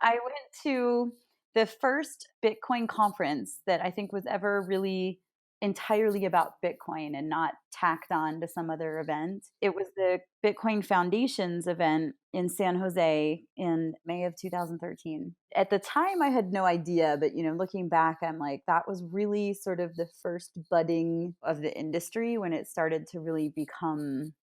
I went to the first Bitcoin conference that I think was ever really entirely about Bitcoin and not tacked on to some other event. It was the Bitcoin Foundation's event in San Jose in May of 2013. At the time, I had no idea, but looking back, I'm like, that was really sort of the first budding of the industry when it started to really become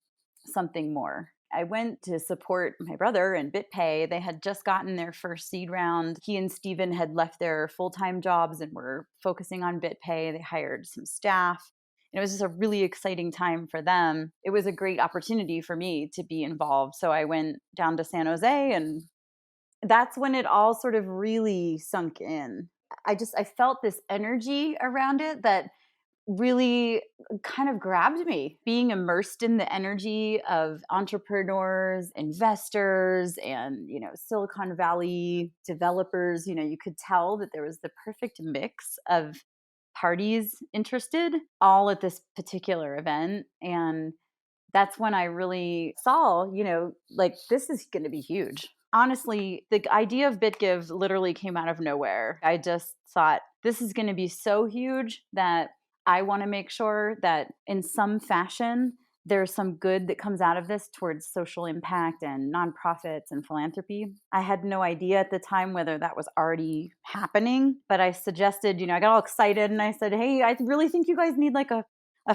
something more. I went to support my brother and BitPay. They had just gotten their first seed round. He and Steven had left their full-time jobs and were focusing on BitPay. They hired some staff. And it was just a really exciting time for them. It was a great opportunity for me to be involved. So I went down to San Jose, and that's when it all sort of really sunk in. I felt this energy around it that really kind of grabbed me, being immersed in the energy of entrepreneurs, investors, and Silicon Valley developers. You could tell that there was the perfect mix of parties interested all at this particular event. And that's when I really saw, like, this is going to be huge. Honestly, the idea of BitGive literally came out of nowhere. I just thought this is going to be so huge that I want to make sure that in some fashion, there's some good that comes out of this towards social impact and nonprofits and philanthropy. I had no idea at the time whether that was already happening, but I suggested, I got all excited and I said, hey, I really think you guys need like a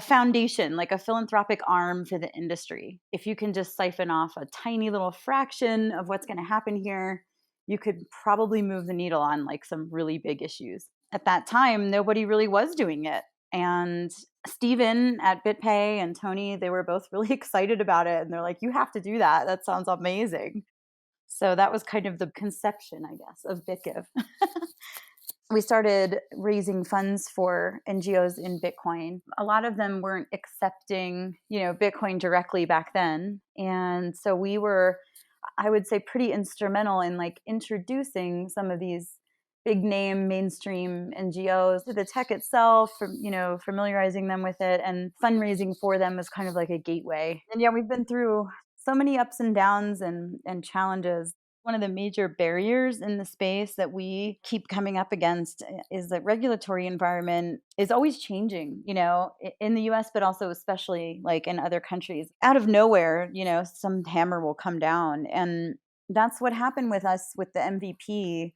foundation, like a philanthropic arm for the industry. If you can just siphon off a tiny little fraction of what's going to happen here, you could probably move the needle on like some really big issues. At that time, nobody really was doing it. And Steven at BitPay and Tony, they were both really excited about it. And they're like, you have to do that. That sounds amazing. So that was kind of the conception, I guess, of BitGive. We started raising funds for NGOs in Bitcoin. A lot of them weren't accepting, Bitcoin directly back then. And so we were, I would say, pretty instrumental in like introducing some of these big name mainstream NGOs to the tech itself, familiarizing them with it, and fundraising for them was kind of like a gateway. And yeah, we've been through so many ups and downs and challenges. One of the major barriers in the space that we keep coming up against is that regulatory environment is always changing, in the US, but also especially like in other countries. Out of nowhere, some hammer will come down. And that's what happened with us with the MVP.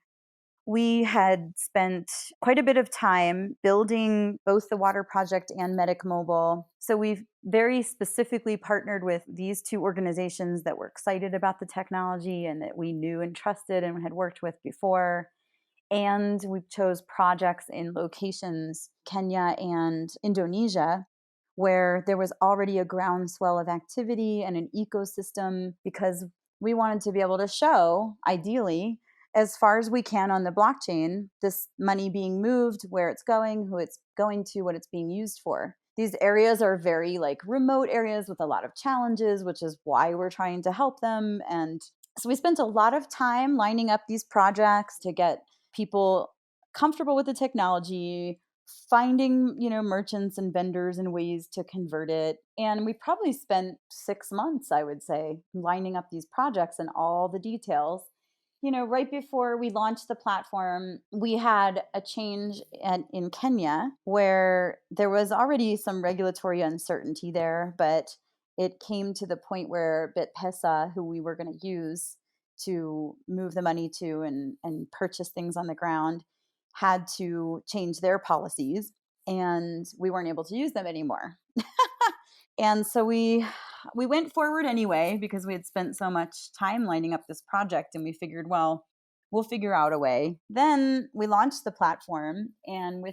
We had spent quite a bit of time building both the water project and Medic Mobile. So we've very specifically partnered with these two organizations that were excited about the technology and that we knew and trusted and had worked with before. And we chose projects in locations, Kenya and Indonesia, where there was already a groundswell of activity and an ecosystem, because we wanted to be able to show, ideally, as far as we can on the blockchain, this money being moved, where it's going, who it's going to, what it's being used for. These areas are very like remote areas with a lot of challenges, which is why we're trying to help them. And so we spent a lot of time lining up these projects to get people comfortable with the technology, finding, merchants and vendors and ways to convert it. And we probably spent 6 months, I would say, lining up these projects and all the details. Right before we launched the platform, we had a change in Kenya where there was already some regulatory uncertainty there, but it came to the point where BitPesa, who we were going to use to move the money to and purchase things on the ground, had to change their policies, and we weren't able to use them anymore. And so we went forward anyway, because we had spent so much time lining up this project, and we figured, well, we'll figure out a way. Then we launched the platform, and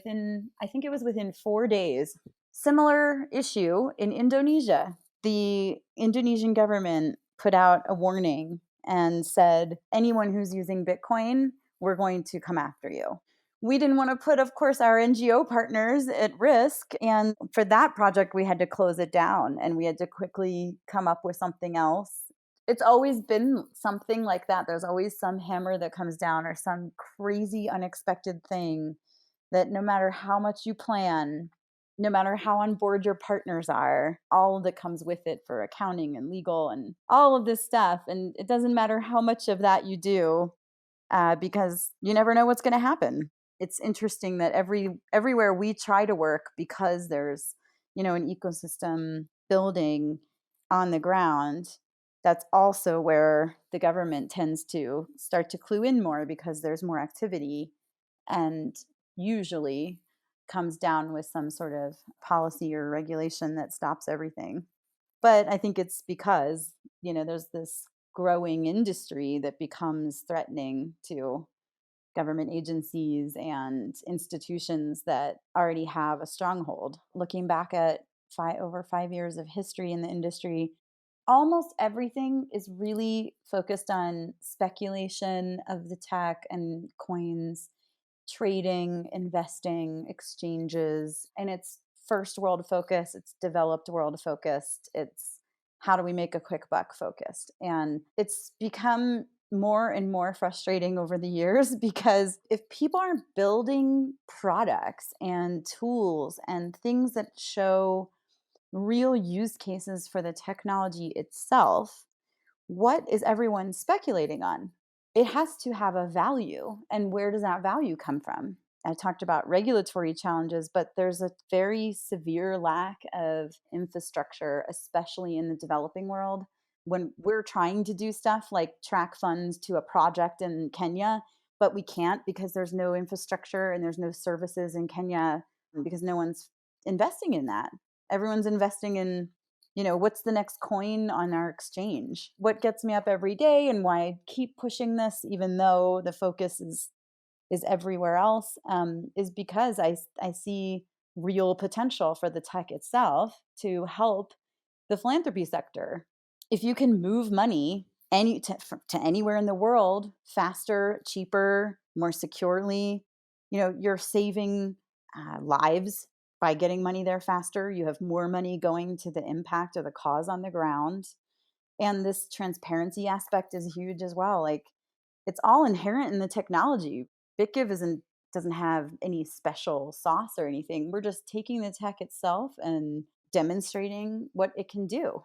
I think it was within 4 days, similar issue in Indonesia. The Indonesian government put out a warning and said, anyone who's using Bitcoin, we're going to come after you. We didn't want to put, of course, our NGO partners at risk. And for that project, we had to close it down and we had to quickly come up with something else. It's always been something like that. There's always some hammer that comes down or some crazy unexpected thing that no matter how much you plan, no matter how on board your partners are, all that comes with it for accounting and legal and all of this stuff. And it doesn't matter how much of that you do, because you never know what's going to happen. It's interesting that everywhere we try to work, because there's an ecosystem building on the ground, that's also where the government tends to start to clue in more, because there's more activity, and usually comes down with some sort of policy or regulation that stops everything. But I think it's because, there's this growing industry that becomes threatening to government agencies and institutions that already have a stronghold. Looking back at over 5 years of history in the industry, almost everything is really focused on speculation of the tech and coins, trading, investing, exchanges, and it's first world focus, it's developed world focused, it's how do we make a quick buck focused. And it's become more and more frustrating over the years because if people aren't building products and tools and things that show real use cases for the technology itself, what is everyone speculating on? It has to have a value. And where does that value come from? I talked about regulatory challenges, but there's a very severe lack of infrastructure, especially in the developing world. When we're trying to do stuff like track funds to a project in Kenya, but we can't because there's no infrastructure and there's no services in Kenya because no one's investing in that. Everyone's investing in what's the next coin on our exchange? What gets me up every day and why I keep pushing this, even though the focus is everywhere else, is because I see real potential for the tech itself to help the philanthropy sector. If you can move money to anywhere in the world faster, cheaper, more securely, you're saving lives by getting money there faster. You have more money going to the impact of the cause on the ground. And this transparency aspect is huge as well. Like, it's all inherent in the technology. BitGive doesn't have any special sauce or anything. We're just taking the tech itself and demonstrating what it can do.